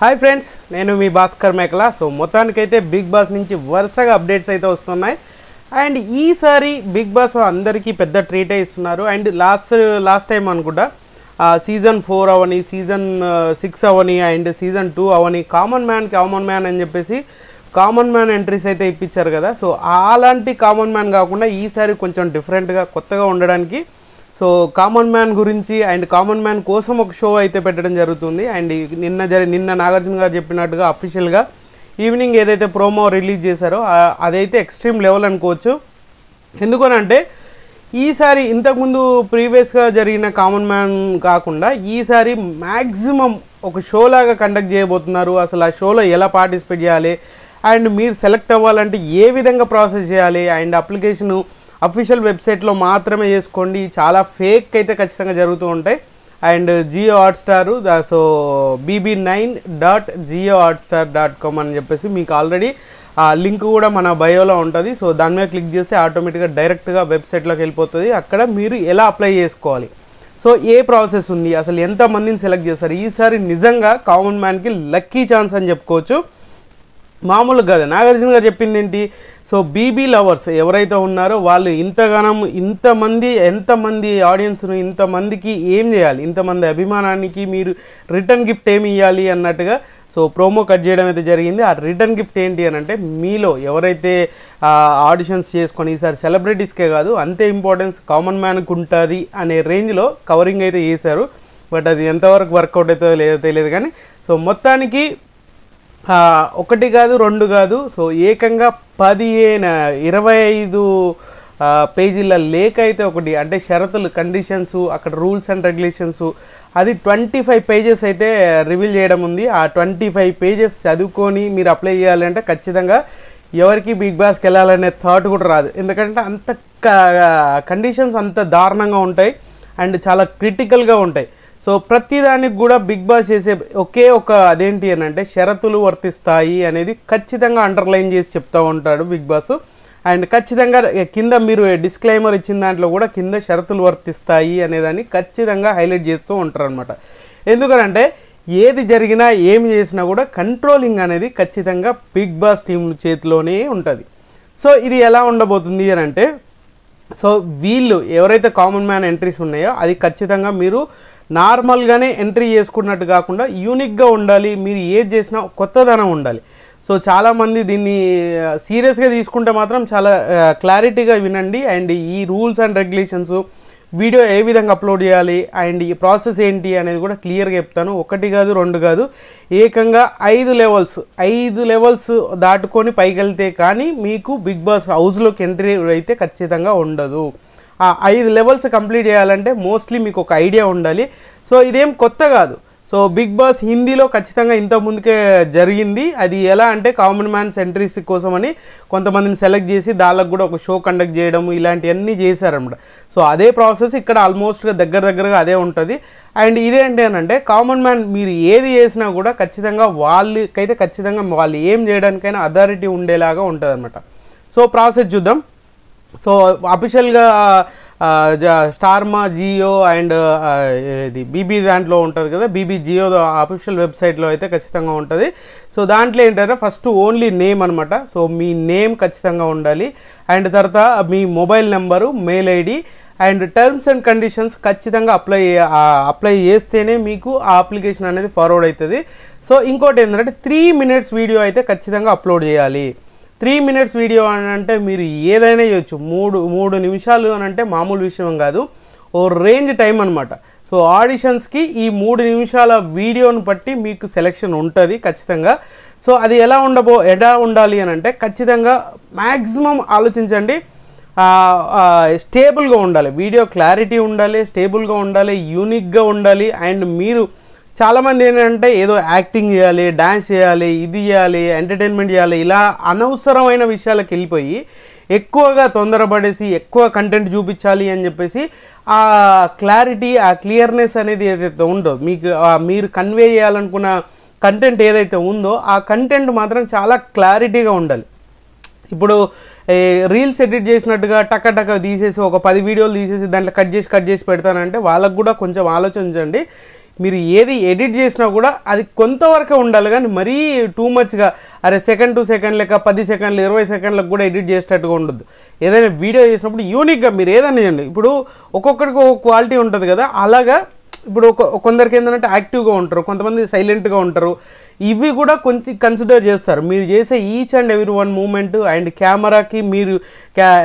Hi friends, నేను మీ భాస్కర్ మేకల. So మొత్తానికైతే బిగ్ బాస్ నుంచి వరుసగా అప్డేట్స్ అయితే వస్తున్నాయి. అండ్ ఈసారి బిగ్ బాస్ అందరికీ పెద్ద ట్రీటే ఇస్తున్నారు. అండ్ లాస్ట్ టైం అనుకుంటా season 4 Avani, season 6 Avani, and season 2 Avani common man అని చెప్పేసి కామన్ మ్యాన్ ఎంట్రీస్ అయితే ఇప్పించారు కదా. సో అలాంటి కామన్ మ్యాన్ కాకుండా ఈసారి కొంచెం డిఫరెంట్గా కొత్తగా ఉండడానికి సో కామన్ మ్యాన్ గురించి అండ్ కామన్ మ్యాన్ కోసం ఒక షో అయితే పెట్టడం జరుగుతుంది. అండ్ నిన్న నాగార్జున గారు చెప్పినట్టుగా అఫీషియల్గా ఈవినింగ్ ఏదైతే ప్రోమో రిలీజ్ చేశారో అదైతే ఎక్స్ట్రీమ్ లెవెల్ అనుకోవచ్చు. ఎందుకనంటే ఈసారి ఇంతకుముందు ప్రీవియస్గా జరిగిన కామన్ మ్యాన్ కాకుండా ఈసారి మ్యాక్సిమం ఒక షో లాగా కండక్ట్ చేయబోతున్నారు. అసలు ఆ షోలో ఎలా పార్టిసిపేట్ చేయాలి అండ్ మీరు సెలెక్ట్ అవ్వాలంటే ఏ విధంగా ప్రాసెస్ చేయాలి అండ్ అప్లికేషను అఫీషియల్ వెబ్సైట్లో మాత్రమే చేసుకోండి. చాలా ఫేక్ అయితే ఖచ్చితంగా జరుగుతూ ఉంటాయి. And Jio Hotstar so bb9.jiohotstar.com అని చెప్పేసి మీకు ఆల్రెడీ ఆ లింక్ కూడా మన బయోలో ఉంటుంది. సో దాని మీద క్లిక్ చేస్తే ఆటోమేటిక్గా డైరెక్ట్గా వెబ్సైట్లోకి వెళ్ళిపోతుంది. అక్కడ మీరు ఎలా అప్లై చేసుకోవాలి, సో ఏ ప్రాసెస్ ఉంది, అసలు ఎంతమందిని సెలెక్ట్ చేస్తారు. ఈసారి నిజంగా కామన్ మ్యాన్కి లక్కీ ఛాన్స్ అని చెప్పుకోవచ్చు. మామూలుగా కదా నాగార్జున గారు చెప్పింది ఏంటి, సో బీబీ లవర్స్ ఎవరైతే ఉన్నారో వాళ్ళు ఎంతమంది ఆడియన్స్ను ఇంతమందికి ఏం చేయాలి, ఇంతమంది అభిమానానికి మీరు రిటర్న్ గిఫ్ట్ ఏమి ఇవ్వాలి అన్నట్టుగా సో ప్రోమో కట్ చేయడం అయితే జరిగింది. ఆ రిటర్న్ గిఫ్ట్ ఏంటి అని అంటే మీలో ఎవరైతే ఆడిషన్స్ చేసుకొని ఈసారి సెలబ్రిటీస్కే కాదు అంతే ఇంపార్టెన్స్ కామన్ మ్యాన్కి ఉంటుంది అనే రేంజ్లో కవరింగ్ అయితే చేశారు. బట్ అది ఎంతవరకు వర్కౌట్ అవుతుందో లేదో తెలియదు. కానీ సో మొత్తానికి 1 కాదు 2 కాదు, సో ఏకంగా 25 పేజీల లేఖ అయితే ఒకటి, అంటే షరతులు, కండిషన్స్, అక్కడ రూల్స్ అండ్ రెగ్యులేషన్స్, అది 25 పేజెస్ అయితే రివీల్ చేయడం ఉంది. ఆ 25 పేజెస్ చదువుకొని మీరు అప్లై చేయాలంటే ఖచ్చితంగా ఎవరికి బిగ్ బాస్కి వెళ్ళాలనే థాట్ కూడా రాదు. ఎందుకంటే అంత కండిషన్స్ అంత దారుణంగా ఉంటాయి అండ్ చాలా క్రిటికల్గా ఉంటాయి. సో ప్రతిదానికి కూడా బిగ్ బాస్ చేసే ఒకే ఒక అదేంటి అని అంటే షరతులు వర్తిస్తాయి అనేది ఖచ్చితంగా అండర్లైన్ చేసి చెప్తూ ఉంటాడు బిగ్ బాస్. అండ్ ఖచ్చితంగా కింద మీరు డిస్క్లైమర్ ఇచ్చిన దాంట్లో కూడా కింద షరతులు వర్తిస్తాయి అనేదాన్ని ఖచ్చితంగా హైలైట్ చేస్తూ ఉంటారు అనమాట. ఎందుకంటే ఏది జరిగినా ఏమి చేసినా కూడా కంట్రోలింగ్ అనేది ఖచ్చితంగా బిగ్ బాస్ టీం చేతిలోనే ఉంటుంది. సో ఇది ఎలా ఉండబోతుంది అని అంటే, సో వీళ్ళు ఎవరైతే కామన్ మ్యాన్ ఎంట్రీస్ ఉన్నాయో అది ఖచ్చితంగా మీరు నార్మల్గానే ఎంట్రీ చేసుకున్నట్టు కాకుండా యూనిక్గా ఉండాలి. మీరు ఏది చేసినా కొత్తదనం ఉండాలి. సో చాలామంది దీన్ని సీరియస్గా తీసుకుంటే మాత్రం చాలా క్లారిటీగా వినండి. అండ్ ఈ రూల్స్ అండ్ రెగ్యులేషన్స్, వీడియో ఏ విధంగా అప్లోడ్ చేయాలి అండ్ ఈ ప్రాసెస్ ఏంటి అనేది కూడా క్లియర్గా చెప్తాను. 1 కాదు 2 కాదు, ఏకంగా 5 లెవెల్స్ దాటుకొని పైకి వెళ్తే కానీ మీకు బిగ్ బాస్ హౌస్లోకి ఎంట్రీ అయితే ఖచ్చితంగా ఉండదు. ఆ 5 లెవెల్స్ కంప్లీట్ చేయాలంటే మోస్ట్లీ మీకు ఒక ఐడియా ఉండాలి. సో ఇదేం కొత్త కాదు. సో బిగ్ బాస్ హిందీలో ఖచ్చితంగా ఇంత ముందుకే జరిగింది. అది ఎలా అంటే కామన్ మ్యాన్స్ ఎంట్రీస్ కోసమని కొంతమందిని సెలెక్ట్ చేసి దానికి కూడా ఒక షో కండక్ట్ చేయడం ఇలాంటివన్నీ చేశారన్నమాట. సో అదే ప్రాసెస్ ఇక్కడ ఆల్మోస్ట్గా దగ్గరగా అదే ఉంటుంది. అండ్ ఇదేంటి అని అంటే కామన్ మ్యాన్ మీరు ఏది చేసినా కూడా ఖచ్చితంగా వాళ్ళకైతే ఖచ్చితంగా వాళ్ళు ఏం చేయడానికైనా అథారిటీ ఉండేలాగా ఉంటుంది అనమాట. సో ప్రాసెస్ చూద్దాం. సో అఫీషియల్గా స్టార్మా, జియో అండ్ ఇది బీబీ దాంట్లో ఉంటుంది కదా, బీబీ జియో అఫీషియల్ వెబ్సైట్లో అయితే ఖచ్చితంగా ఉంటుంది. సో దాంట్లో ఏంటంటే ఫస్ట్ ఓన్లీ నేమ్ అనమాట. సో మీ నేమ్ ఖచ్చితంగా ఉండాలి. అండ్ తర్వాత మీ mobile number, mail ID and terms and conditions ఖచ్చితంగా అప్లై చేస్తేనే మీకు ఆ అప్లికేషన్ అనేది ఫార్వర్డ్ అవుతుంది. సో ఇంకోటి ఏంటంటే 3 minutes వీడియో అయితే ఖచ్చితంగా అప్లోడ్ చేయాలి. 3 minutes వీడియో అని అంటే మీరు ఏదైనా చేయొచ్చు. 3 నిమిషాలు అని అంటే మామూలు విషయం కాదు, ఓ రేంజ్ టైం అనమాట. సో ఆడిషన్స్కి ఈ 3 నిమిషాల వీడియోని బట్టి మీకు సెలెక్షన్ ఉంటుంది ఖచ్చితంగా. సో అది ఎలా ఉండాలి అని అంటే ఖచ్చితంగా మ్యాక్సిమం ఆలోచించండి. స్టేబుల్గా ఉండాలి, వీడియో క్లారిటీ ఉండాలి, స్టేబుల్గా ఉండాలి, యూనిక్గా ఉండాలి. అండ్ మీరు చాలామంది ఏంటంటే ఏదో యాక్టింగ్ చేయాలి, డ్యాన్స్ చేయాలి, ఇది చేయాలి, ఎంటర్టైన్మెంట్ చేయాలి, ఇలా అనవసరమైన విషయాలకు వెళ్ళిపోయి ఎక్కువగా తొందరపడేసి ఎక్కువ కంటెంట్ చూపించాలి అని చెప్పేసి ఆ క్లారిటీ, ఆ క్లియర్నెస్ అనేది ఏదైతే ఉందో మీరు కన్వే చేయాలనుకున్న కంటెంట్ ఏదైతే ఉందో ఆ కంటెంట్ మాత్రం చాలా క్లారిటీగా ఉండాలి. ఇప్పుడు రీల్స్ ఎడిట్ చేసినట్టుగా టక్క తీసేసి ఒక 10 వీడియోలు తీసేసి దాంట్లో కట్ చేసి పెడతానంటే వాళ్ళకు కూడా కొంచెం ఆలోచించండి. మీరు ఏది ఎడిట్ చేసినా కూడా అది కొంతవరకే ఉండాలి, కానీ మరీ టూ మచ్గా అరే సెకండ్ టు సెకండ్ లెక్క 10 సెకండ్లు 20 సెకండ్లకు కూడా ఎడిట్ చేసేటట్టుగా ఉండదు. ఏదైనా వీడియో చేసినప్పుడు యూనిక్గా మీరు ఏదైనా చేయండి. ఇప్పుడు ఒక్కొక్కడికి ఒక క్వాలిటీ ఉంటుంది కదా, అలాగా ఇప్పుడు కొందరికి ఏంటంటే యాక్టివ్గా ఉంటారు, కొంతమంది సైలెంట్గా ఉంటారు. ఇవి కూడా కొంచెం కన్సిడర్ చేస్తారు. మీరు చేసే each and every one moment and కెమెరాకి మీరు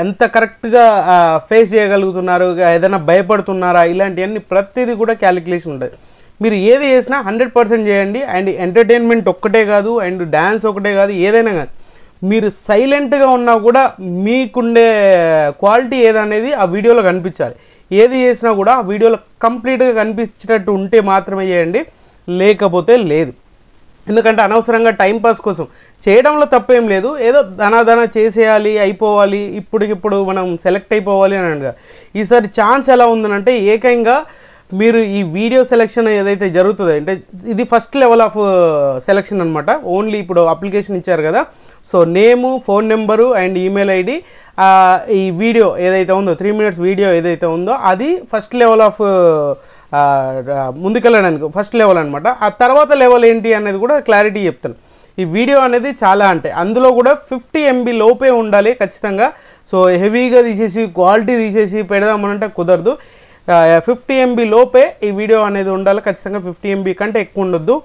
ఎంత కరెక్ట్గా ఫేస్ చేయగలుగుతున్నారు, ఏదైనా భయపడుతున్నారా, ఇలాంటివన్నీ ప్రతిదీ కూడా క్యాలిక్యులేషన్ ఉంటుంది. మీరు ఏది చేసినా 100% చేయండి. అండ్ ఎంటర్టైన్మెంట్ ఒక్కటే కాదు, అండ్ డ్యాన్స్ ఒకటే కాదు, ఏదైనా కాదు. మీరు సైలెంట్గా ఉన్నా కూడా మీకుండే క్వాలిటీ ఏదనేది ఆ వీడియోలో కనిపించాలి. ఏది చేసినా కూడా ఆ వీడియోలో కంప్లీట్గా కనిపించేటట్టు ఉంటే మాత్రమే చేయండి, లేకపోతే లేదు. ఎందుకంటే అనవసరంగా టైంపాస్ కోసం చేయడంలో తప్పేం లేదు, ఏదో ధనాధన చేసేయాలి, అయిపోవాలి, ఇప్పటికిప్పుడు మనం సెలెక్ట్ అయిపోవాలి అని అనగా. ఈసారి ఛాన్స్ ఎలా ఉందనంటే ఏకంగా మీరు ఈ వీడియో సెలెక్షన్ ఏదైతే జరుగుతుందో అంటే ఇది ఫస్ట్ లెవెల్ ఆఫ్ సెలెక్షన్ అనమాట. ఓన్లీ ఇప్పుడు అప్లికేషన్ ఇచ్చారు కదా, so name, phone number and email ID, ఈ వీడియో ఏదైతే ఉందో 3 minutes వీడియో ఏదైతే ఉందో అది ఫస్ట్ లెవెల్ ఆఫ్ ముందుకెళ్ళడానికి ఫస్ట్ లెవెల్ అనమాట. ఆ తర్వాత లెవెల్ ఏంటి అనేది కూడా క్లారిటీ చెప్తాను. ఈ వీడియో అనేది చాలా అంటే అందులో కూడా 50 MB లోపే ఉండాలి ఖచ్చితంగా. సో హెవీగా తీసేసి క్వాలిటీ తీసేసి పెడదామనంటే కుదరదు. 50 MB లోపే ఈ వీడియో అనేది ఉండాలి ఖచ్చితంగా. 50 MB కంటే ఎక్కువ ఉండొద్దు.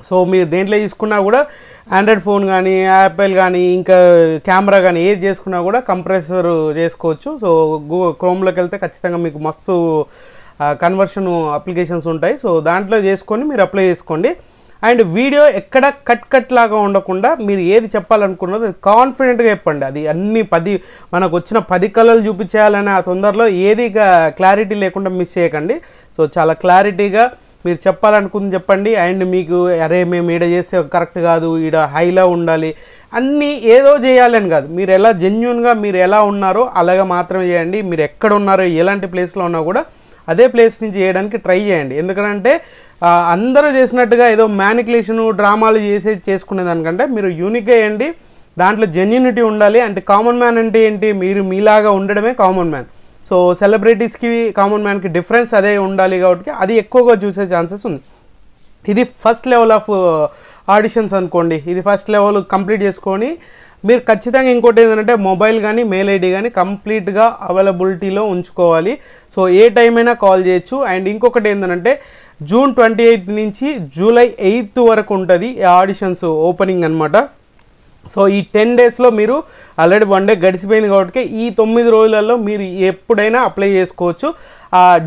సో మీరు దేంట్లో తీసుకున్నా కూడా ఆండ్రాయిడ్ ఫోన్ కానీ, యాపిల్ కానీ, ఇంకా కెమెరా కానీ ఏది చేసుకున్నా కూడా కంప్రెసర్ చేసుకోవచ్చు. సో క్రోమ్లోకి వెళ్తే ఖచ్చితంగా మీకు మస్తు కన్వర్షన్ అప్లికేషన్స్ ఉంటాయి. సో దాంట్లో చేసుకొని మీరు అప్లై చేసుకోండి. అండ్ వీడియో ఎక్కడ కట్ లాగా ఉండకుండా మీరు ఏది చెప్పాలనుకున్నదో కాన్ఫిడెంట్గా చెప్పండి. అది అన్ని మనకు వచ్చిన 10 కళలు చూపించేయాలనే ఆ తొందరలో ఏది క్లారిటీ లేకుండా మిస్ చేయకండి. సో చాలా క్లారిటీగా మీరు చెప్పాలనుకుంది చెప్పండి. అండ్ మీకు అరే మేము ఈడ చేస్తే కరెక్ట్ కాదు, ఈడ హైలో ఉండాలి, అన్నీ ఏదో చేయాలని కాదు. మీరు ఎలా జెన్యున్గా మీరు ఎలా ఉన్నారో అలాగా మాత్రమే చేయండి. మీరు ఎక్కడ ఉన్నారో ఎలాంటి ప్లేస్లో ఉన్నా కూడా అదే ప్లేస్ నుంచి చేయడానికి ట్రై చేయండి. ఎందుకంటే అందరూ చేసినట్టుగా ఏదో మ్యానికులేషను డ్రామాలు చేసుకునే దానికంటే మీరు యూనిక్గా వేయండి, దాంట్లో జెన్యూనిటీ ఉండాలి. అంటే కామన్ మ్యాన్ అంటే ఏంటి, మీరు మీలాగా ఉండడమే కామన్ మ్యాన్. సో సెలబ్రిటీస్కి కామన్ మ్యాన్కి డిఫరెన్స్ అదే ఉండాలి కాబట్టి అది ఎక్కువగా చూసే ఛాన్సెస్ ఉంది. ఇది ఫస్ట్ లెవెల్ ఆఫ్ ఆడిషన్స్ అనుకోండి. ఇది ఫస్ట్ లెవెల్ కంప్లీట్ చేసుకొని మీరు ఖచ్చితంగా ఇంకోటి ఏంటంటే మొబైల్ కానీ మెయిల్ ఐడి కానీ కంప్లీట్గా అవైలబిలిటీలో ఉంచుకోవాలి. సో ఏ టైం అయినా కాల్ చేయొచ్చు. అండ్ ఇంకొకటి ఏంటంటే June 28 నుంచి July 8 వరకు ఉంటుంది ఈ ఆడిషన్స్ ఓపెనింగ్ అనమాట. సో ఈ 10 daysలో మీరు ఆల్రెడీ 1 day గడిచిపోయింది కాబట్టి ఈ 9 రోజులలో మీరు ఎప్పుడైనా అప్లై చేసుకోవచ్చు.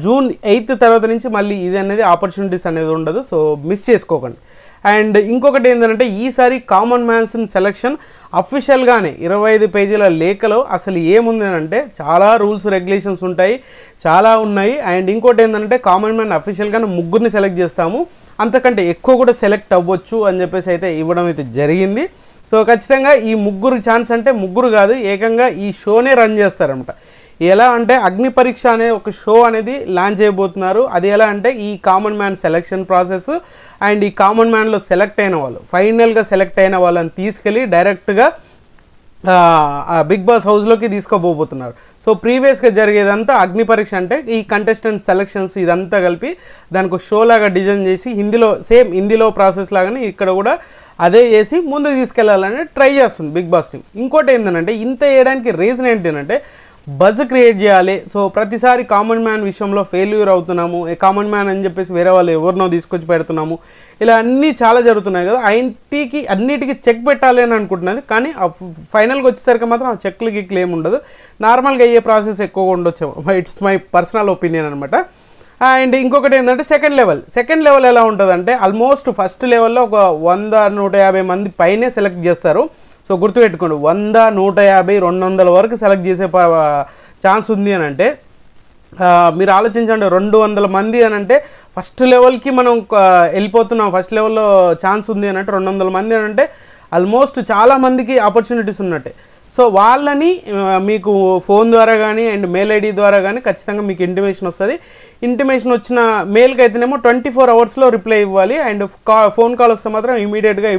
June 8 తర్వాత నుంచి మళ్ళీ ఇది అనేది ఆపర్చునిటీస్ అనేది ఉండదు. సో మిస్ చేసుకోకండి. అండ్ ఇంకొకటి ఏంటంటే ఈసారి కామన్ మ్యాన్స్ సెలక్షన్ అఫీషియల్గానే 25 పేజీల లేఖలో అసలు ఏముంది అంటే చాలా రూల్స్ రెగ్యులేషన్స్ ఉంటాయి, చాలా ఉన్నాయి. అండ్ ఇంకోటి ఏంటంటే కామన్ మ్యాన్ అఫీషియల్గానే 3 సెలెక్ట్ చేస్తాము, అంతకంటే ఎక్కువ కూడా సెలెక్ట్ అవ్వచ్చు అని చెప్పేసి అయితే ఇవ్వడం అయితే జరిగింది. సో ఖచ్చితంగా ఈ 3 ఛాన్స్ అంటే 3 కాదు, ఏకంగా ఈ షోనే రన్ చేస్తారనమాట. ఎలా అంటే అగ్ని పరీక్ష అనే ఒక షో అనేది లాంచ్ చేయబోతున్నారు. అది ఎలా అంటే ఈ common man selection process and ఈ కామన్ మ్యాన్లో సెలెక్ట్ అయిన వాళ్ళు, ఫైనల్గా సెలెక్ట్ అయిన వాళ్ళని తీసుకెళ్ళి డైరెక్ట్గా బిగ్ బాస్ హౌస్లోకి తీసుకోబోతున్నారు. సో ప్రీవియస్గా జరిగేదంతా అగ్ని పరీక్ష అంటే ఈ కంటెస్టెంట్ సెలెక్షన్స్ ఇదంతా కలిపి దానికి షో లాగా డిజైన్ చేసి హిందీలో సేమ్ హిందీలో ప్రాసెస్ లాగానే ఇక్కడ కూడా అదే చేసి ముందుకు తీసుకెళ్లాలని ట్రై చేస్తుంది బిగ్ బాస్ టీమ్. ఇంకోటి ఏంటంటే ఇంత చేయడానికి రీజన్ ఏంటంటే బజ్ క్రియేట్ చేయాలి. సో ప్రతిసారి కామన్ మ్యాన్ విషయంలో ఫెయిల్యూర్ అవుతున్నాము, కామన్ మ్యాన్ అని చెప్పేసి వేరే వాళ్ళు ఎవరినో తీసుకొచ్చి పెడుతున్నాము, ఇలా అన్నీ చాలా జరుగుతున్నాయి కదా. అన్నిటికీ చెక్ పెట్టాలి అని అనుకుంటున్నది, కానీ ఫైనల్గా వచ్చేసరికి మాత్రం ఆ చెక్లు గిక్లు ఏమి ఉండదు, నార్మల్గా అయ్యే ప్రాసెస్ ఎక్కువగా ఉండొచ్చు. ఇట్స్ మై పర్సనల్ ఒపీనియన్ అనమాట. అండ్ ఇంకొకటి ఏంటంటే సెకండ్ లెవెల్ ఎలా ఉంటుందంటే ఆల్మోస్ట్ ఫస్ట్ లెవెల్లో ఒక 100-150 మంది పైనే సెలెక్ట్ చేస్తారు. సో గుర్తుపెట్టుకోండి, 100, 150, 200 వరకు సెలెక్ట్ చేసే ఛాన్స్ ఉంది అని అంటే మీరు ఆలోచించండి. 200 మంది అని అంటే ఫస్ట్ లెవెల్కి మనం వెళ్ళిపోతున్నాం, ఫస్ట్ లెవెల్లో ఛాన్స్ ఉంది అని అంటే 200 మంది అని అంటే ఆల్మోస్ట్ చాలా మందికి ఆపర్చునిటీస్ ఉన్నట్టే. సో వాళ్ళని మీకు ఫోన్ ద్వారా కానీ అండ్ మెయిల్ ఐడి ద్వారా కానీ ఖచ్చితంగా మీకు ఇంటిమేషన్ వస్తుంది. ఇంటిమేషన్ వచ్చిన మెయిల్కి అయితేనేమో 24 hours రిప్లై ఇవ్వాలి. అండ్ ఫోన్ కాల్ వస్తే మాత్రం ఇమీడియట్గా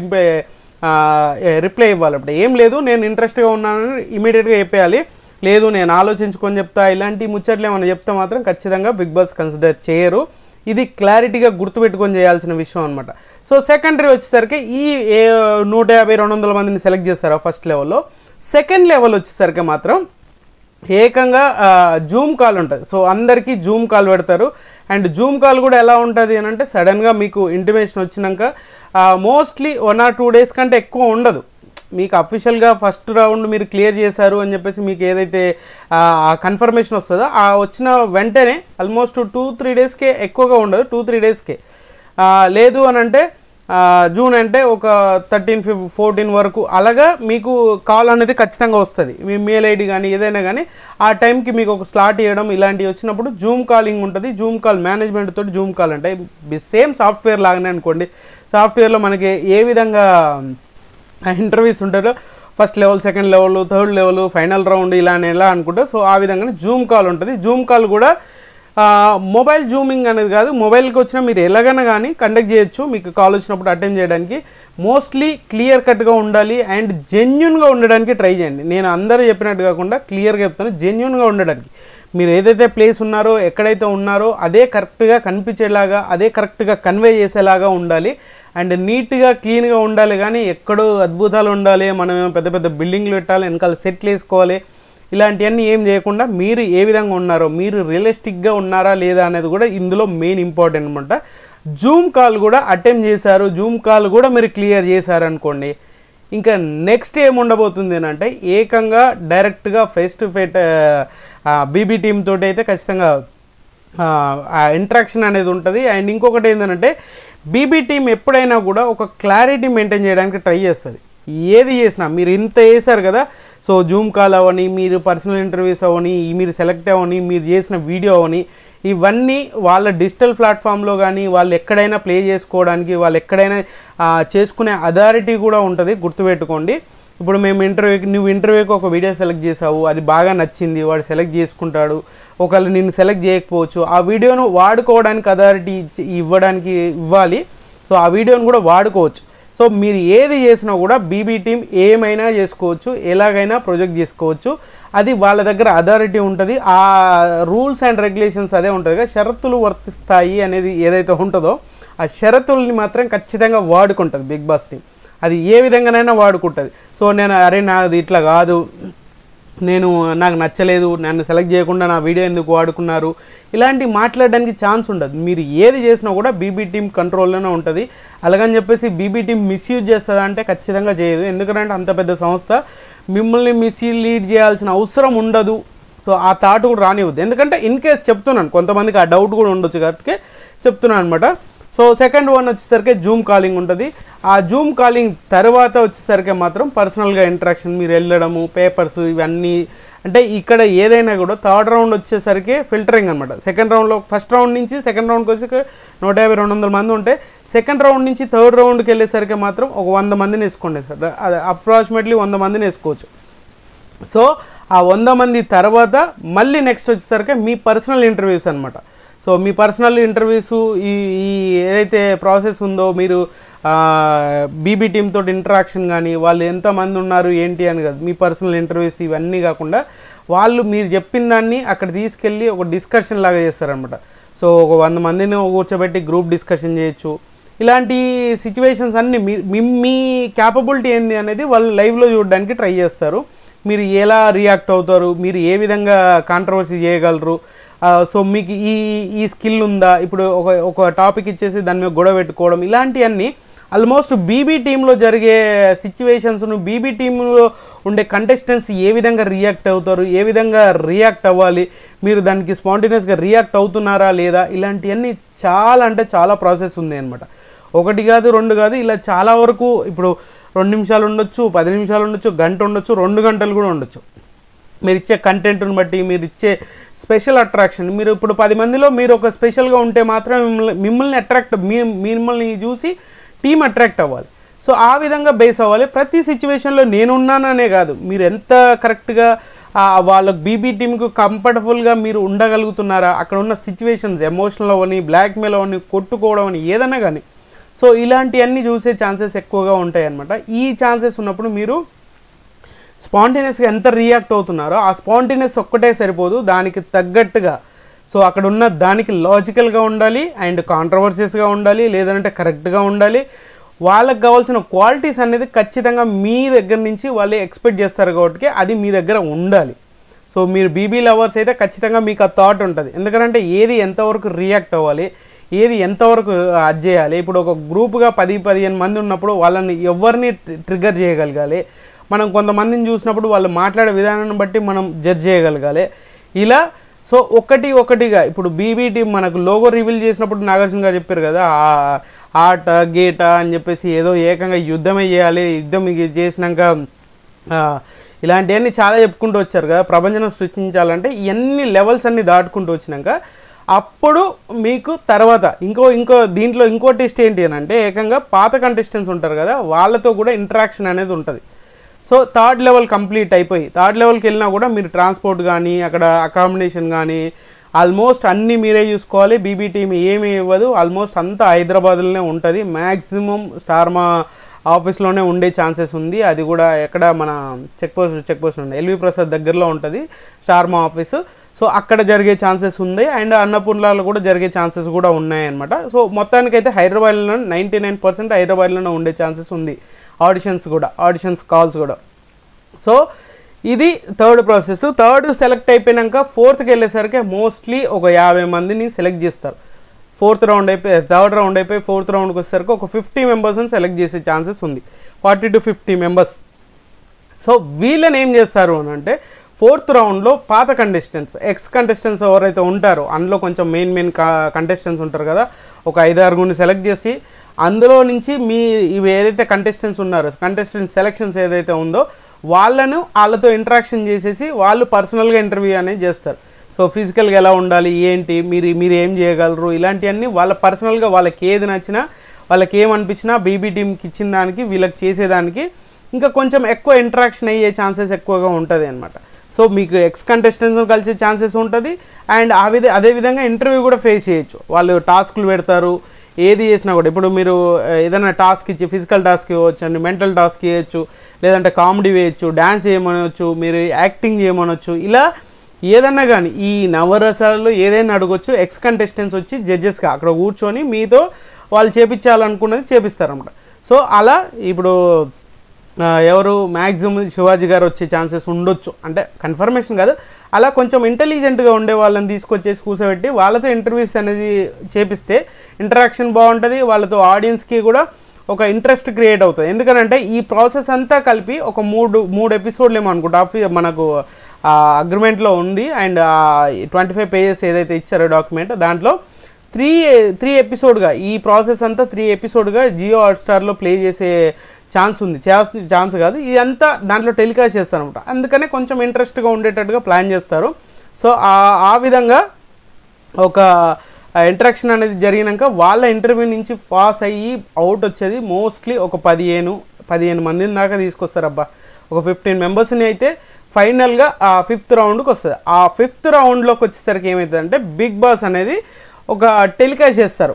రిప్లై ఇవ్వాలి. అప్పుడు ఏం లేదు నేను ఇంట్రెస్ట్గా ఉన్నానని ఇమీడియట్గా చెప్పేయాలి, లేదు నేను ఆలోచించుకొని చెప్తా, ఇలాంటి ముచ్చట్లు ఏమైనా చెప్తే మాత్రం ఖచ్చితంగా బిగ్ బాస్ కన్సిడర్ చేయరు. ఇది క్లారిటీగా గుర్తుపెట్టుకొని చేయాల్సిన విషయం అనమాట. సో సెకండరీ వచ్చేసరికి ఈ 150-200 మందిని సెలెక్ట్ చేస్తారా ఫస్ట్ లెవెల్లో. సెకండ్ లెవెల్ వచ్చేసరికి మాత్రం ఏకంగా జూమ్ కాల్ ఉంటుంది. సో అందరికీ జూమ్ కాల్ పెడతారు. అండ్ జూమ్ కాల్ కూడా ఎలా ఉంటుంది అని అంటే సడన్గా మీకు ఇంటిమేషన్ వచ్చినాక మోస్ట్లీ 1 or 2 days కంటే ఎక్కువ ఉండదు. మీకు అఫీషియల్గా ఫస్ట్ రౌండ్ మీరు క్లియర్ చేశారు అని చెప్పేసి మీకు ఏదైతే కన్ఫర్మేషన్ వస్తుందో ఆ వచ్చిన వెంటనే ఆల్మోస్ట్ 2-3 daysకే, ఎక్కువగా ఉండదు 2-3 daysకే. లేదు అని అంటే జూన్ అంటే ఒక 13-14 వరకు అలాగా మీకు కాల్ అనేది ఖచ్చితంగా వస్తుంది. మీ మెయిల్ ఐడి కానీ ఏదైనా కానీ ఆ టైంకి మీకు ఒక స్లాట్ ఇవ్వడం ఇలాంటివి వచ్చినప్పుడు జూమ్ కాలింగ్ ఉంటుంది. జూమ్ కాల్ మేనేజ్మెంట్ తోటి జూమ్ కాల్ అంటే సేమ్ సాఫ్ట్వేర్ లాగానే అనుకోండి. సాఫ్ట్వేర్లో మనకి ఏ విధంగా ఇంటర్వ్యూస్ ఉంటారో first level, second level, third level, final round ఇలా అనుకుంటా. సో ఆ విధంగానే జూమ్ కాల్ ఉంటుంది. జూమ్ కాల్ కూడా మొబైల్ జూమింగ్ అనేది కాదు, మొబైల్కి వచ్చినా మీరు ఎలాగైనా కానీ కండక్ట్ చేయొచ్చు. మీకు కాల్ వచ్చినప్పుడు అటెండ్ చేయడానికి మోస్ట్లీ క్లియర్ కట్గా ఉండాలి అండ్ జెన్యున్గా ఉండడానికి ట్రై చేయండి. నేను అందరూ చెప్పినట్టు కాకుండా క్లియర్గా చెప్తాను, జెన్యున్గా ఉండడానికి. మీరు ఏదైతే ప్లేస్ ఉన్నారో, ఎక్కడైతే ఉన్నారో అదే కరెక్ట్గా కనిపించేలాగా, అదే కరెక్ట్గా కన్వే చేసేలాగా ఉండాలి. అండ్ నీట్గా క్లీన్గా ఉండాలి. కానీ ఎక్కడో అద్భుతాలు ఉండాలి, మనం పెద్ద పెద్ద బిల్డింగ్లు పెట్టాలి, వెనకాల సెట్లు వేసుకోవాలి, ఇలాంటివన్నీ ఏం చేయకుండా మీరు ఏ విధంగా ఉన్నారో, మీరు రియలిస్టిక్గా ఉన్నారా లేదా అనేది కూడా ఇందులో మెయిన్ ఇంపార్టెంట్ అనమాట. జూమ్ కాల్ కూడా అటెంప్ట్ చేశారు, జూమ్ కాల్ కూడా మీరు క్లియర్ చేశారు అనుకోండి, ఇంకా నెక్స్ట్ ఏముండబోతుంది అని అంటే ఏకంగా డైరెక్ట్గా face to face BB team తోటి అయితే ఖచ్చితంగా ఇంట్రాక్షన్ అనేది ఉంటుంది. అండ్ ఇంకొకటి ఏంటంటే బీబీ టీమ్ ఎప్పుడైనా కూడా ఒక క్లారిటీ మెయింటైన్ చేయడానికి ట్రై చేస్తుంది. ఏది చేసినా మీరు ఇంత చేశారు కదా, సో జూమ్ కాల్ అవని, మీరు పర్సనల్ ఇంటర్వ్యూస్ అవని, మీరు సెలెక్ట్ అవని, మీరు చేసిన వీడియో అవని, ఇవన్నీ వాళ్ళ డిజిటల్ ప్లాట్ఫామ్లో కానీ వాళ్ళు ఎక్కడైనా ప్లే చేసుకోవడానికి, వాళ్ళు ఎక్కడైనా చేసుకునే అథారిటీ కూడా ఉంటుంది. గుర్తుపెట్టుకోండి. ఇప్పుడు మేము నువ్వు ఇంటర్వ్యూకి ఒక వీడియో సెలెక్ట్ చేసావు, అది బాగా నచ్చింది, వాడు సెలెక్ట్ చేసుకుంటాడు. ఒకవేళ నిన్ను సెలెక్ట్ చేయకపోవచ్చు, ఆ వీడియోను వాడుకోవడానికి అథారిటీ ఇవ్వాలి. సో ఆ వీడియోను కూడా వాడుకోవచ్చు. సో మీరు ఏది చేసినా కూడా బీబీ టీమ్ ఏమైనా చేసుకోవచ్చు, ఎలాగైనా ప్రొజెక్ట్ చేసుకోవచ్చు. అది వాళ్ళ దగ్గర అథారిటీ ఉంటుంది. ఆ రూల్స్ అండ్ రెగ్యులేషన్స్ అదే ఉంటుంది కదా, షరతులు వర్తిస్తాయి అనేది ఏదైతే ఉంటుందో ఆ షరతుల్ని మాత్రం ఖచ్చితంగా వాడుకుంటుంది బిగ్ బాస్ టీమ్. అది ఏ విధంగానైనా వాడుకుంటుంది. సో నాది ఇట్లా కాదు, నాకు నచ్చలేదు, నన్ను సెలెక్ట్ చేయకుండా నా వీడియో ఎందుకు వాడుకున్నారు, ఇలాంటివి మాట్లాడడానికి ఛాన్స్ ఉండదు. మీరు ఏది చేసినా కూడా బీబీ టీమ్ కంట్రోల్లోనే ఉంటుంది. అలాగని చెప్పేసి బీబీ టీమ్ మిస్యూజ్ చేస్తుందా అంటే ఖచ్చితంగా చేయదు. ఎందుకంటే అంత పెద్ద సంస్థ మిమ్మల్ని మిస్లీడ్ చేయాల్సిన అవసరం ఉండదు. సో ఆ థాట్ కూడా రానివ్వద్దు. ఎందుకంటే ఇన్ కేస్ చెప్తున్నాను, కొంతమందికి ఆ డౌట్ కూడా ఉండొచ్చు కాబట్టి చెప్తున్నాను అనమాట. సో సెకండ్ వన్ వచ్చేసరికి జూమ్ కాలింగ్ ఉంటుంది. ఆ జూమ్ కాలింగ్ తర్వాత వచ్చేసరికి మాత్రం పర్సనల్గా ఇంటరాక్షన్, మీరు వెళ్ళడము, పేపర్స్ ఇవన్నీ. అంటే ఇక్కడ ఏదైనా కూడా థర్డ్ రౌండ్ వచ్చేసరికి ఫిల్టరింగ్ అనమాట. సెకండ్ రౌండ్లో ఫస్ట్ రౌండ్ నుంచి సెకండ్ రౌండ్కి వచ్చి 150-200 మంది ఉంటే సెకండ్ రౌండ్ నుంచి థర్డ్ రౌండ్కి వెళ్ళేసరికి మాత్రం ఒక 100 మందిని వేసుకోండి. అది అప్రాక్సిమేట్లీ 100 మందిని వేసుకోవచ్చు. సో ఆ 100 మంది తర్వాత మళ్ళీ నెక్స్ట్ వచ్చేసరికి మీ పర్సనల్ ఇంటర్వ్యూస్ అనమాట. సో మీ పర్సనల్ ఇంటర్వ్యూస్ ఈ ఏదైతే ప్రాసెస్ ఉందో, మీరు బీబీ టీమ్ తోటి ఇంటరాక్షన్ కానీ, వాళ్ళు ఎంతమంది ఉన్నారు ఏంటి అని కాదు, మీ పర్సనల్ ఇంటర్వ్యూస్ ఇవన్నీ కాకుండా వాళ్ళు మీరు చెప్పిన దాన్ని అక్కడ తీసుకెళ్ళి ఒక డిస్కషన్ లాగా చేస్తారనమాట. సో ఒక 100 మందిని కూర్చోబెట్టి గ్రూప్ డిస్కషన్ చేయొచ్చు. ఇలాంటి సిచ్యువేషన్స్ అన్నీ మీ క్యాపబిలిటీ ఏంది అనేది వాళ్ళు లైవ్లో చూడడానికి ట్రై చేస్తారు. మీరు ఎలా రియాక్ట్ అవుతారు, మీరు ఏ విధంగా కాంట్రవర్సీ చేయగలరు, సో మీకు ఈ స్కిల్ ఉందా, ఇప్పుడు ఒక టాపిక్ ఇచ్చేసి దాని మీద గొడవ పెట్టుకోవడం, ఇలాంటివన్నీ ఆల్మోస్ట్ బీబీ టీంలో జరిగే సిచ్యువేషన్స్ను, బీబీ టీంలో ఉండే కంటెస్టెంట్స్ ఏ విధంగా రియాక్ట్ అవుతారు, ఏ విధంగా రియాక్ట్ అవ్వాలి, మీరు దానికి స్పాంటేనియస్గా రియాక్ట్ అవుతున్నారా లేదా, ఇలాంటివన్నీ చాలా అంటే చాలా ప్రాసెస్ ఉంది అనమాట. 1 కాదు 2 కాదు, ఇలా చాలా వరకు. ఇప్పుడు 2 నిమిషాలు ఉండొచ్చు, 10 నిమిషాలు ఉండొచ్చు, గంట ఉండొచ్చు, 2 గంటలు కూడా ఉండొచ్చు. మీరు ఇచ్చే కంటెంట్ని బట్టి, మీరు ఇచ్చే స్పెషల్ అట్రాక్షన్, మీరు ఇప్పుడు 10 మందిలో మీరు ఒక స్పెషల్గా ఉంటే మాత్రం మిమ్మల్ని చూసి టీం అట్రాక్ట్ అవ్వాలి. సో ఆ విధంగా బేస్ అవ్వాలి. ప్రతి సిచ్యువేషన్లో నేనున్నాననే కాదు, మీరు ఎంత కరెక్ట్గా వాళ్ళకి బీబీ టీంకు కంఫర్టబుల్గా మీరు ఉండగలుగుతున్నారా, అక్కడ ఉన్న సిచ్యువేషన్స్ ఎమోషనల్ అవని, బ్లాక్మెయిల్ అవని, కొట్టుకోవడం అని ఏదైనా కానీ, సో ఇలాంటివన్నీ చూసే ఛాన్సెస్ ఎక్కువగా ఉంటాయి అన్నమాట. ఈ ఛాన్సెస్ ఉన్నప్పుడు మీరు స్పాంటేనియస్గా ఎంత రియాక్ట్ అవుతున్నారో, ఆ స్పాంటేనియస్ ఒక్కటే సరిపోదు, దానికి తగ్గట్టుగా సో అక్కడ ఉన్న దానికి లాజికల్గా ఉండాలి అండ్ కాంట్రవర్సీస్గా ఉండాలి, లేదంటే కరెక్ట్గా ఉండాలి. వాళ్ళకి కావాల్సిన క్వాలిటీస్ అనేది ఖచ్చితంగా మీ దగ్గర నుంచి వాళ్ళు ఎక్స్పెక్ట్ చేస్తారు కాబట్టి అది మీ దగ్గర ఉండాలి. సో మీరు బీబీ లవర్స్ అయితే ఖచ్చితంగా మీకు ఆ థాట్ ఉంటుంది. ఎందుకంటే ఏది ఎంతవరకు రియాక్ట్ అవ్వాలి, ఏది ఎంతవరకు అది చేయాలి. ఇప్పుడు ఒక గ్రూప్గా 10-15 మంది ఉన్నప్పుడు వాళ్ళని ఎవరిని ట్రిగ్గర్ చేయగలగాలి, మనం కొంతమందిని చూసినప్పుడు వాళ్ళు మాట్లాడే విధానాన్ని బట్టి మనం జడ్జ్ చేయగలగాలి. ఇలా సో ఒకటిగా ఇప్పుడు బీబీ టీం మనకు లోగో రివీల్ చేసినప్పుడు నాగార్జున గారు చెప్పారు కదా, ఆట గేట అని చెప్పేసి ఏదో ఏకంగా యుద్ధమే చేయాలి, యుద్ధం చేసినాక ఇలాంటివన్నీ చాలా చెప్పుకుంటూ వచ్చారు కదా. ప్రపంచం సృష్టించాలంటే ఇవన్నీ లెవెల్స్ అన్నీ దాటుకుంటూ వచ్చినాక అప్పుడు మీకు తర్వాత ఇంకో దీంట్లో ఇంకో టెస్ట్ ఏంటి అని అంటే ఏకంగా పాత కంటెస్టెంట్స్ ఉంటారు కదా, వాళ్ళతో కూడా ఇంటరాక్షన్ అనేది ఉంటుంది. సో థర్డ్ లెవెల్ కంప్లీట్ అయిపోయి థర్డ్ లెవెల్కి వెళ్ళినా కూడా మీరు ట్రాన్స్పోర్ట్ కానీ అక్కడ అకామిడేషన్ కానీ ఆల్మోస్ట్ అన్నీ మీరే చూసుకోవాలి. బీబీ టీం ఏమీ ఇవ్వదు, ఆల్మోస్ట్ అంతా హైదరాబాద్లోనే ఉంటుంది. మ్యాక్సిమం స్టార్మా ఆఫీస్లోనే ఉండే ఛాన్సెస్ ఉంది. అది కూడా ఎక్కడ మన చెక్ పోస్ట్ ఉంది, ఎల్వి ప్రసాద్ దగ్గరలో ఉంటుంది స్టార్మా ఆఫీసు. సో అక్కడ జరిగే ఛాన్సెస్ ఉంది అండ్ అన్నపూర్ణలో కూడా జరిగే ఛాన్సెస్ కూడా ఉన్నాయన్నమాట. సో మొత్తానికైతే హైదరాబాద్లో 99% హైదరాబాద్లోనే ఉండే ఛాన్సెస్ ఉంది. ఆడిషన్స్ కాల్స్ కూడా. సో ఇది థర్డ్ ప్రాసెస్. థర్డ్ సెలెక్ట్ అయిపోయాక ఫోర్త్కి వెళ్ళేసరికి మోస్ట్లీ ఒక 50 మందిని సెలెక్ట్ చేస్తారు. థర్డ్ రౌండ్ అయిపోయి ఫోర్త్ రౌండ్కి వచ్చేసరికి ఒక 50 మెంబర్స్ని సెలెక్ట్ చేసే ఛాన్సెస్ ఉంది, 40 to 50 మెంబర్స్. సో వీళ్ళని ఏం చేస్తారు అని అంటే ఫోర్త్ రౌండ్లో పాత కంటెస్టెంట్స్, ఎక్స్ కంటెస్టెంట్స్ ఎవరైతే ఉంటారో అందులో కొంచెం మెయిన్ కంటెస్టెంట్స్ ఉంటారు కదా, ఒక 5-6 సెలెక్ట్ చేసి అందులో నుంచి ఇవి ఏదైతే కంటెస్టెంట్స్ ఉన్నారో కంటెస్టెంట్ సెలెక్షన్స్ ఏదైతే ఉందో వాళ్ళతో ఇంటరాక్షన్ చేసేసి వాళ్ళు పర్సనల్గా ఇంటర్వ్యూ అనేది చేస్తారు. సో ఫిజికల్గా ఎలా ఉండాలి, ఏంటి, మీరు ఏం చేయగలరు, ఇలాంటివన్నీ వాళ్ళ పర్సనల్గా వాళ్ళకి ఏది నచ్చినా వాళ్ళకి ఏమనిపించినా బీబీ టీంకి ఇచ్చిన దానికి వీళ్ళకి చేసేదానికి ఇంకా కొంచెం ఎక్కువ ఇంటరాక్షన్ అయ్యే ఛాన్సెస్ ఎక్కువగా ఉంటుంది అనమాట. సో మీకు ఎక్స్ కంటెస్టెంట్స్ కలిసే ఛాన్సెస్ ఉంటుంది అండ్ అదేవిధంగా ఇంటర్వ్యూ కూడా ఫేస్ చేయొచ్చు. వాళ్ళు టాస్క్లు పెడతారు, ఏది చేసినా కూడా. ఇప్పుడు మీరు ఏదైనా టాస్క్ ఇచ్చి ఫిజికల్ టాస్క్ ఇవ్వచ్చు అండి, మెంటల్ టాస్క్ చేయొచ్చు, లేదంటే కామెడీ వేయచ్చు, డ్యాన్స్ చేయమనవచ్చు, మీరు యాక్టింగ్ చేయమనవచ్చు. ఇలా ఏదన్నా కానీ ఈ నవరసాలలో ఏదైనా అడగొచ్చు. ఎక్స్ కంటెస్టెంట్స్ వచ్చి జడ్జెస్గా అక్కడ కూర్చొని మీతో వాళ్ళు చేపించాలనుకున్నది చేపిస్తారన్నమాట. సో అలా ఇప్పుడు ఎవరు మ్యాక్సిమం శివాజీ గారు వచ్చే ఛాన్సెస్ ఉండొచ్చు, అంటే కన్ఫర్మేషన్ కాదు, అలా కొంచెం ఇంటెలిజెంట్గా ఉండే వాళ్ళని తీసుకొచ్చేసి కూర్చోబెట్టి వాళ్ళతో ఇంటర్వ్యూస్ అనేది చేపిస్తే ఇంటరాక్షన్ బాగుంటుంది, వాళ్ళతో ఆడియన్స్కి కూడా ఒక ఇంట్రెస్ట్ క్రియేట్ అవుతుంది. ఎందుకంటే ఈ ప్రాసెస్ అంతా కలిపి ఒక మూడు ఎపిసోడ్లు ఏమో అనుకుంటా మనకు అగ్రిమెంట్లో ఉంది. అండ్ 25 pages ఏదైతే ఇచ్చారో డాక్యుమెంట్ దాంట్లో 3 ఎపిసోడ్గా ఈ ప్రాసెస్ అంతా 3 ఎపిసోడ్గా జియో హాట్స్టార్లో ప్లే చేసే ఛాన్స్ ఉంది. ఛాన్స్ కాదు, ఇదంతా దాంట్లో టెలికాస్ట్ చేస్తారు అనమాట. అందుకనే కొంచెం ఇంట్రెస్ట్గా ఉండేటట్టుగా ప్లాన్ చేస్తారు. సో ఆ విధంగా ఒక ఇంటరాక్షన్ అనేది జరిగినాక వాళ్ళ ఇంటర్వ్యూ నుంచి పాస్ అయ్యి అవుట్ వచ్చేది మోస్ట్లీ ఒక 15 మందిని దాకా తీసుకొస్తారు. ఒక 15 మెంబర్స్ని అయితే ఫైనల్గా ఆ 5th రౌండ్కి వస్తుంది. ఆ 5th రౌండ్లోకి వచ్చేసరికి ఏమవుతుందంటే బిగ్ బాస్ అనేది ఒక టెలికాస్ట్ చేస్తారు.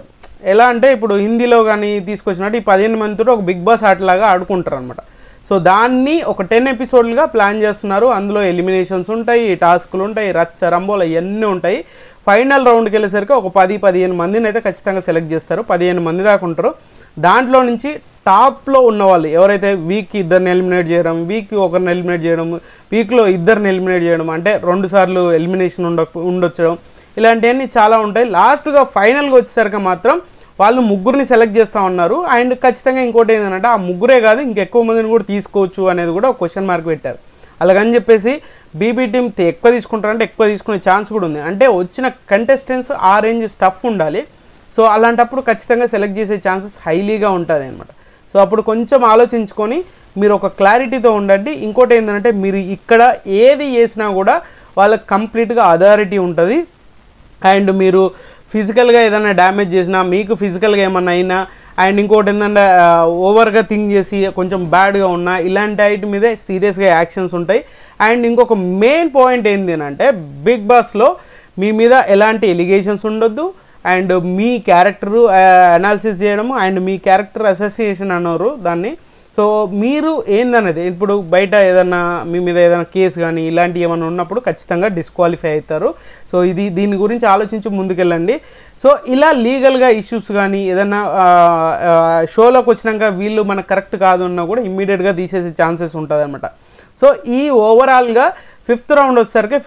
ఎలా అంటే ఇప్పుడు హిందీలో కానీ తీసుకొచ్చినట్టు ఈ 15 మందితో ఒక బిగ్ బాస్ ఆటలాగా ఆడుకుంటారు అనమాట. సో దాన్ని ఒక 10 ఎపిసోడ్లుగా ప్లాన్ చేస్తున్నారు. అందులో ఎలిమినేషన్స్ ఉంటాయి, టాస్కులు ఉంటాయి, రచ్చ రంబోలు అవన్నీ ఉంటాయి. ఫైనల్ రౌండ్కి వెళ్ళేసరికి ఒక 10-15 మందిని అయితే ఖచ్చితంగా సెలెక్ట్ చేస్తారు. 15 మంది దాకా ఉంటారు. దాంట్లో నుంచి టాప్లో ఉన్నవాళ్ళు ఎవరైతే వీక్కి 2 ఎలిమినేట్ చేయడం, వీక్కి 1 ఎలిమినేట్ చేయడం, వీక్లో 2 ఎలిమినేట్ చేయడం, అంటే 2 సార్లు ఎలిమినేషన్ ఉండొచ్చడం, ఇలాంటివన్నీ చాలా ఉంటాయి. లాస్ట్గా ఫైనల్గా వచ్చేసరికి మాత్రం వాళ్ళు 3 సెలెక్ట్ చేస్తూ ఉన్నారు. అండ్ ఖచ్చితంగా ఇంకోటి ఏంటంటే ఆ 3 కాదు ఇంకెక్కువ మందిని కూడా తీసుకోవచ్చు అనేది కూడా ఒక క్వశ్చన్ మార్క్ పెట్టారు. అలాగని చెప్పేసి బీబీ టీం ఎక్కువ తీసుకుంటారంటే ఎక్కువ తీసుకునే ఛాన్స్ కూడా ఉంది. అంటే వచ్చిన కంటెస్టెంట్స్ ఆ రేంజ్ స్టఫ్ ఉండాలి. సో అలాంటప్పుడు ఖచ్చితంగా సెలెక్ట్ చేసే ఛాన్సెస్ హైలీగా ఉంటుంది అనమాట. సో అప్పుడు కొంచెం ఆలోచించుకొని మీరు ఒక క్లారిటీతో ఉండండి. ఇంకోటి ఏంటంటే మీరు ఇక్కడ ఏది చేసినా కూడా వాళ్ళకి కంప్లీట్గా అథారిటీ ఉంటుంది. అండ్ మీరు ఫిజికల్గా ఏదైనా డ్యామేజ్ చేసినా, మీకు ఫిజికల్గా ఏమన్నా అయినా, అండ్ ఇంకోటి ఏంటంటే ఓవర్గా థింక్ చేసి కొంచెం బ్యాడ్గా ఉన్నా ఇలాంటి వాటి మీదే సీరియస్గా యాక్షన్స్ ఉంటాయి. అండ్ ఇంకొక మెయిన్ పాయింట్ ఏంటి అంటే బిగ్ బాస్లో మీ మీద ఎలాంటి ఎలిగేషన్స్ ఉండొద్దు. అండ్ మీ క్యారెక్టర్ అనాలిసిస్ చేయడము అండ్ మీ క్యారెక్టర్ అసోసియేషన్ అన్నారు దాన్ని. సో సో మీరు ఏందనేది ఇప్పుడు బయట ఏదన్నా మీ మీద ఏదైనా కేసు కానీ ఇలాంటివి ఏమైనా ఉన్నప్పుడు ఖచ్చితంగా డిస్క్వాలిఫై అవుతారు. సో దీని గురించి ఆలోచించి ముందుకెళ్ళండి. సో ఇలా లీగల్గా ఇష్యూస్ కానీ ఏదన్నా షోలోకి వచ్చినాక వీళ్ళు మనకు కరెక్ట్ కాదు అన్నా కూడా ఇమ్మీడియట్గా తీసేసే ఛాన్సెస్ ఉంటుంది అనమాట. సో ఈ ఓవరాల్గా 5th రౌండ్ వచ్చేసరికి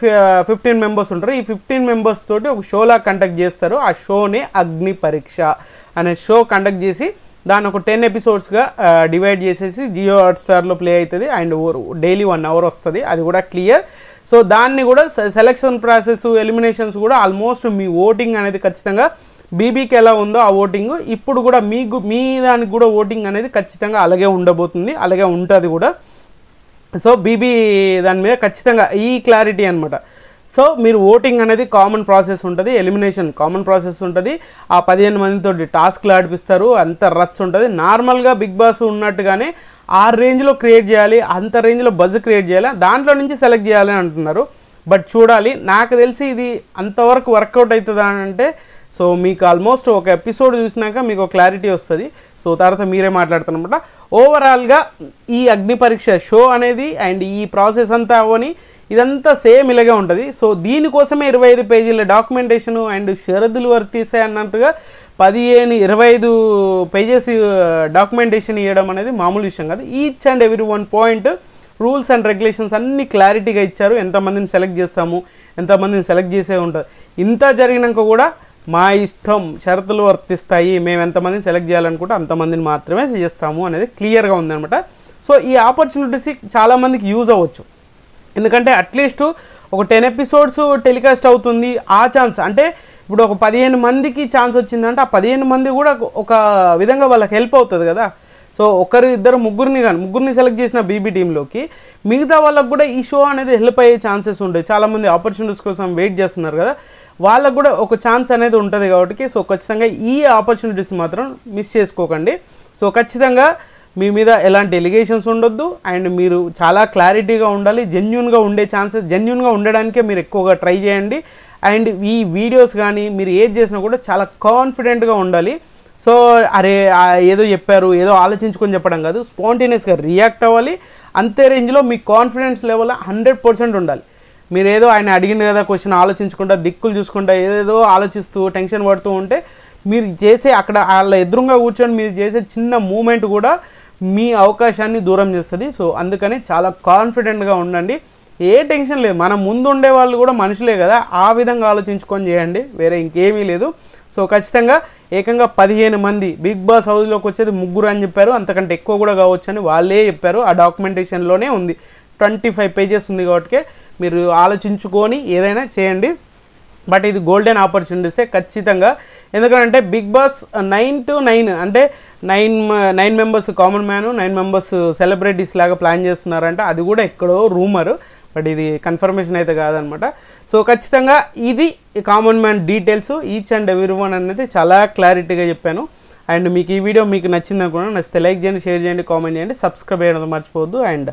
15 మెంబర్స్ ఉంటారు. ఈ 15 మెంబర్స్ తోటి ఒక షోలా కండక్ట్ చేస్తారు. ఆ షోని అగ్ని పరీక్ష అనే షో కండక్ట్ చేసి దాన్ని ఒక 10 ఎపిసోడ్స్గా డివైడ్ చేసేసి జియో హాట్స్టార్లో ప్లే అవుతుంది అండ్ డైలీ 1 hour వస్తుంది. అది కూడా క్లియర్. సో దాన్ని కూడా సెలక్షన్ ప్రాసెస్ ఎలిమినేషన్స్ కూడా ఆల్మోస్ట్ మీ ఓటింగ్ అనేది ఖచ్చితంగా బీబీకి ఎలా ఉందో ఆ ఓటింగ్ ఇప్పుడు కూడా మీ దానికి కూడా ఓటింగ్ అనేది ఖచ్చితంగా అలాగే ఉండబోతుంది, అలాగే ఉంటుంది కూడా. సో బీబీ దాని మీద ఖచ్చితంగా ఈ క్లారిటీ అనమాట. సో మీరు ఓటింగ్ అనేది కామన్ ప్రాసెస్ ఉంటుంది, ఎలిమినేషన్ కామన్ ప్రాసెస్ ఉంటుంది. ఆ 15 మందితో టాస్క్లు ఆడిపిస్తారు, అంత రచ్ ఉంటుంది. నార్మల్గా బిగ్ బాస్ ఉన్నట్టుగానే ఆ రేంజ్లో క్రియేట్ చేయాలి, అంత రేంజ్లో బజ్ క్రియేట్ చేయాలి, దాంట్లో నుంచి సెలెక్ట్ చేయాలి అంటున్నారు. బట్ చూడాలి, నాకు తెలిసి ఇది అంతవరకు వర్కౌట్ అవుతుందా అంటే సో మీకు ఆల్మోస్ట్ ఒక ఎపిసోడ్ చూసినాక మీకు క్లారిటీ వస్తుంది. సో తర్వాత మీరే మాట్లాడుతున్నమాట. ఓవరాల్గా ఈ అగ్ని పరీక్ష షో అనేది అండ్ ఈ ప్రాసెస్ అంతా అవని ఇదంతా సేమ్ ఇలాగే ఉంటుంది. సో దీనికోసమే 25 పేజీల డాక్యుమెంటేషను అండ్ షరతులు వర్తిస్తాయి అన్నట్టుగా 15-25 పేజెస్ డాక్యుమెంటేషన్ ఇవ్వడం అనేది మామూలు విషయం కాదు. Each and every 1 point rules and regulations అన్నీ క్లారిటీగా ఇచ్చారు. ఎంతమందిని సెలెక్ట్ చేస్తాము, ఎంతమందిని సెలెక్ట్ చేసే ఉంటుంది. ఇంత జరిగినాక కూడా మా ఇష్టం, షరతులు వర్తిస్తాయి, మేము ఎంతమందిని సెలెక్ట్ చేయాలనుకుంటే అంతమందిని మాత్రమే చేస్తాము అనేది క్లియర్గా ఉందన్నమాట. సో ఈ ఆపర్చునిటీస్ చాలామందికి యూజ్ అవ్వచ్చు. ఎందుకంటే అట్లీస్ట్ ఒక 10 ఎపిసోడ్స్ టెలికాస్ట్ అవుతుంది. ఆ ఛాన్స్ అంటే ఇప్పుడు ఒక 15 మందికి ఛాన్స్ వచ్చిందంటే ఆ 15 మంది కూడా ఒక విధంగా వాళ్ళకి హెల్ప్ అవుతుంది కదా. సో ఒకరు ఇద్దరు ముగ్గురిని సెలెక్ట్ చేసిన బీబీ టీంలోకి మిగతా వాళ్ళకు కూడా ఈ షో అనేది హెల్ప్ అయ్యే ఛాన్సెస్ ఉంటాయి. చాలామంది ఆపర్చునిటీస్ కోసం వెయిట్ చేస్తున్నారు కదా, వాళ్ళకు కూడా ఒక ఛాన్స్ అనేది ఉంటుంది కాబట్టి సో ఖచ్చితంగా ఈ ఆపర్చునిటీస్ మాత్రం మిస్ చేసుకోకండి. సో ఖచ్చితంగా మీ మీద ఎలాంటి ఎలిగేషన్స్ ఉండొద్దు అండ్ మీరు చాలా క్లారిటీగా ఉండాలి. జెన్యూన్గా ఉండే ఛాన్సెస్, జెన్యూన్గా ఉండడానికే మీరు ఎక్కువగా ట్రై చేయండి. అండ్ ఈ వీడియోస్ కానీ మీరు ఏది చేసినా కూడా చాలా కాన్ఫిడెంట్గా ఉండాలి. సో అరే ఏదో చెప్పారు ఏదో ఆలోచించుకొని చెప్పడం కాదు, స్పాంటేనియస్గా రియాక్ట్ అవ్వాలి. అంతే రేంజ్లో మీ కాన్ఫిడెన్స్ లెవెల్ 100% ఉండాలి. మీరు ఏదో ఆయన అడిగింది కదా క్వశ్చన్ ఆలోచించుకుంటా, దిక్కులు చూసుకుంటా, ఏదేదో ఆలోచిస్తూ టెన్షన్ పడుతూ ఉంటే మీరు చేసే అక్కడ వాళ్ళ ఎదురుగా కూర్చొని మీరు చేసే చిన్న మూమెంట్ కూడా మీ అవకాశాన్ని దూరం చేస్తుంది. సో అందుకని చాలా కాన్ఫిడెంట్గా ఉండండి, ఏ టెన్షన్ లేదు. మన ముందు ఉండే వాళ్ళు కూడా మనుషులే కదా, ఆ విధంగా ఆలోచించుకొని చేయండి, వేరే ఇంకేమీ లేదు. సో ఖచ్చితంగా ఏకంగా 15 మంది బిగ్ బాస్ హౌస్లోకి వచ్చేది 3 అని చెప్పారు, అంతకంటే ఎక్కువ కూడా కావచ్చు అని వాళ్ళే చెప్పారు. ఆ డాక్యుమెంటేషన్లోనే ఉంది, 25 పేజెస్ ఉంది. కాబట్టి మీరు ఆలోచించుకొని ఏదైనా చేయండి. బట్ ఇది గోల్డెన్ ఆపర్చునిటీసే ఖచ్చితంగా. ఎందుకంటే బిగ్ బాస్ 9 to 9 అంటే 9 members common man, 9 members celebrities లాగా ప్లాన్ చేస్తున్నారంటే అది కూడా ఎక్కడో రూమరు, బట్ ఇది కన్ఫర్మేషన్ అయితే కాదనమాట. సో ఖచ్చితంగా ఇది common man details each and every one అనేది చాలా క్లారిటీగా చెప్పాను. అండ్ మీకు ఈ వీడియో మీకు నచ్చింది అనుకున్నాను. నచ్చితే లైక్ చేయండి, షేర్ చేయండి, కామెంట్ చేయండి, సబ్స్క్రైబ్ చేయడం మర్చిపోవద్దు. అండ్